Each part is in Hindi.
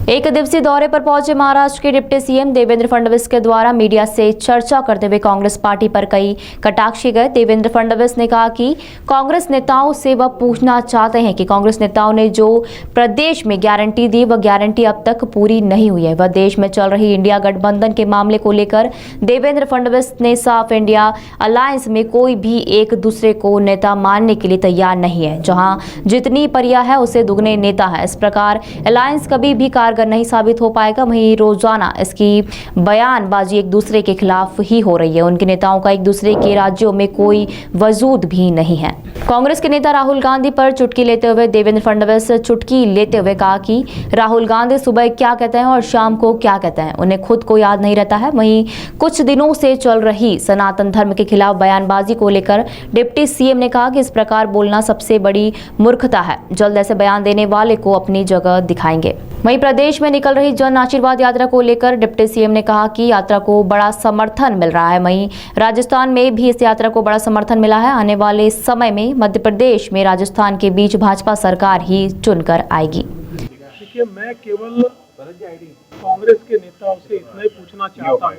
एक दिवसीय दौरे पर पहुंचे महाराष्ट्र के डिप्टी सीएम देवेंद्र फडणवीस के द्वारा मीडिया से चर्चा करते हुए कांग्रेस पार्टी पर कई कटाक्षे गए। देवेंद्र फडणवीस ने कहा कि कांग्रेस नेताओं से वह पूछना चाहते हैं कि कांग्रेस नेताओं ने जो प्रदेश में गारंटी दी वह गारंटी अब तक पूरी नहीं हुई है। वह देश में चल रही इंडिया गठबंधन के मामले को लेकर देवेंद्र फडणवीस ने साफ इंडिया अलायंस में कोई भी एक दूसरे को नेता मानने के लिए तैयार नहीं है। जहां जितनी परिया है उसे दुगने नेता है। इस प्रकार अलायंस कभी भी कारगर नहीं साबित हो पाएगा। वहीं रोजाना इसकी बयानबाजी एक दूसरे के खिलाफ ही हो रही है। उनके नेताओं का एक दूसरे के राज्यों में कोई वजूद भी नहीं है। कांग्रेस के नेता राहुल गांधी पर चुटकी लेते हुए देवेंद्र फडणवीस चुटकी लेते हुए कहा कि राहुल गांधी सुबह क्या कहते हैं और शाम को क्या कहते हैं उन्हें खुद को याद नहीं रहता है। वहीं कुछ दिनों से चल रही सनातन धर्म के खिलाफ बयानबाजी को लेकर डिप्टी सीएम ने कहा कि इस प्रकार बोलना सबसे बड़ी मूर्खता है। जल्द ऐसे बयान देने वाले को अपनी जगह दिखाएंगे। वहीं प्रदेश में निकल रही जन आशीर्वाद यात्रा को लेकर डिप्टी सीएम ने कहा कि यात्रा को बड़ा समर्थन मिल रहा है। वहीं राजस्थान में भी इस यात्रा को बड़ा समर्थन मिला है। आने वाले समय में मध्य प्रदेश में राजस्थान के बीच भाजपा सरकार ही चुनकर आएगी। देखिए, मैं केवल कांग्रेस के नेताओं से इतना ही पूछना चाहता हूँ,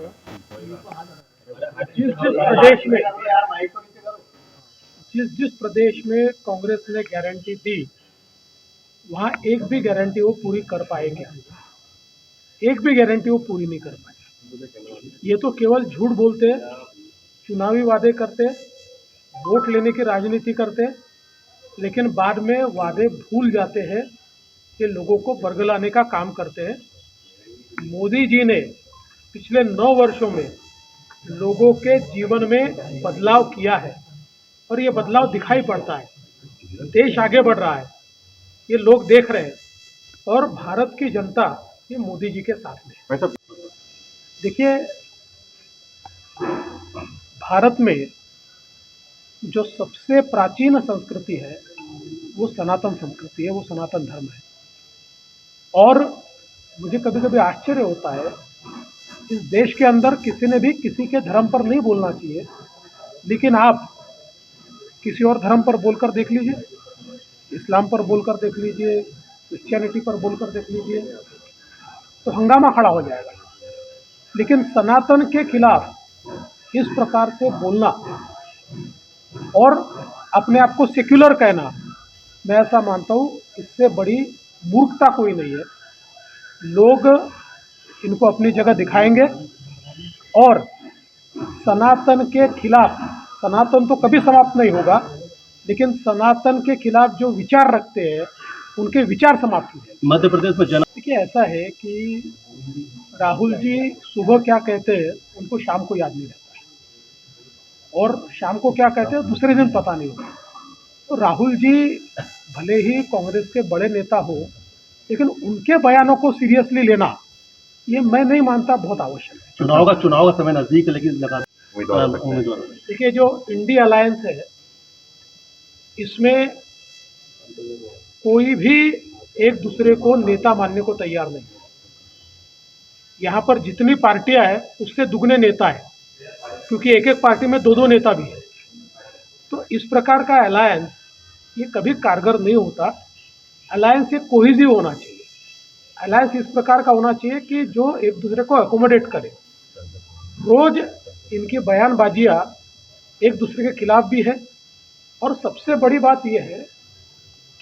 जिस प्रदेश में कांग्रेस ने गारंटी दी वहाँ एक भी गारंटी वो पूरी कर पाएंगे। एक भी गारंटी वो पूरी नहीं कर पाए। ये तो केवल झूठ बोलते, चुनावी वादे करते, वोट लेने की राजनीति करते, लेकिन बाद में वादे भूल जाते हैं कि लोगों को बरगलाने का काम करते हैं। मोदी जी ने पिछले 9 वर्षों में लोगों के जीवन में बदलाव किया है और ये बदलाव दिखाई पड़ता है। देश आगे बढ़ रहा है, ये लोग देख रहे हैं और भारत की जनता ये मोदी जी के साथ में। देखिए, भारत में जो सबसे प्राचीन संस्कृति है वो सनातन संस्कृति है, वो सनातन धर्म है। और मुझे कभी कभी आश्चर्य होता है, इस देश के अंदर किसी ने भी किसी के धर्म पर नहीं बोलना चाहिए, लेकिन आप किसी और धर्म पर बोलकर देख लीजिए, इस्लाम पर बोलकर देख लीजिए, क्रिश्चियनिटी पर बोलकर देख लीजिए, तो हंगामा खड़ा हो जाएगा। लेकिन सनातन के खिलाफ इस प्रकार से बोलना और अपने आप को सेक्युलर कहना, मैं ऐसा मानता हूँ इससे बड़ी मूर्खता कोई नहीं है। लोग इनको अपनी जगह दिखाएंगे और सनातन के खिलाफ, सनातन तो कभी समाप्त नहीं होगा, लेकिन सनातन के खिलाफ जो विचार रखते हैं उनके विचार समाप्त हुए। मध्य प्रदेश में देखिए, ऐसा है कि राहुल जी सुबह क्या कहते हैं उनको शाम को याद नहीं रहता है, और शाम को क्या कहते हैं दूसरे दिन पता नहीं होता। तो राहुल जी भले ही कांग्रेस के बड़े नेता हो, लेकिन उनके बयानों को सीरियसली लेना ये मैं नहीं मानता बहुत आवश्यक है। चुनाव का समय नजदीक है, लेकिन उम्मीदवार देखिए, जो इंडिया अलायंस है इसमें कोई भी एक दूसरे को नेता मानने को तैयार नहीं है। यहाँ पर जितनी पार्टियां हैं उससे दुगने नेता है, क्योंकि एक एक पार्टी में 2-2 नेता भी है। तो इस प्रकार का अलायंस ये कभी कारगर नहीं होता। अलायंस ये कोहेसिव होना चाहिए। अलायंस इस प्रकार का होना चाहिए कि जो एक दूसरे को अकोमोडेट करे। रोज इनकी बयानबाजियाँ एक दूसरे के खिलाफ भी है, और सबसे बड़ी बात यह है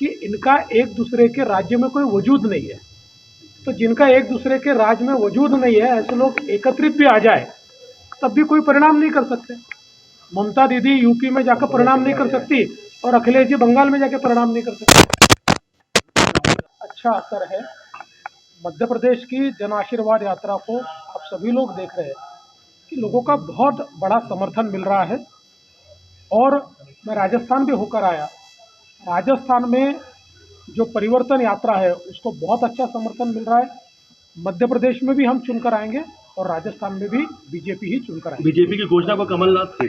कि इनका एक दूसरे के राज्य में कोई वजूद नहीं है। तो जिनका एक दूसरे के राज्य में वजूद नहीं है, ऐसे लोग एकत्रित भी आ जाए तब भी कोई परिणाम नहीं कर सकते। ममता दीदी यूपी में जाकर परिणाम नहीं कर सकती और अखिलेश जी बंगाल में जाकर परिणाम नहीं कर सकते। अच्छा असर है। मध्य प्रदेश की जन आशीर्वाद यात्रा को आप सभी लोग देख रहे हैं कि लोगों का बहुत बड़ा समर्थन मिल रहा है। और मैं राजस्थान भी होकर आया, राजस्थान में जो परिवर्तन यात्रा है उसको बहुत अच्छा समर्थन मिल रहा है। मध्य प्रदेश में भी हम चुनकर आएंगे और राजस्थान में भी बीजेपी ही चुनकर आएंगे। बीजेपी की घोषणा को कमलनाथ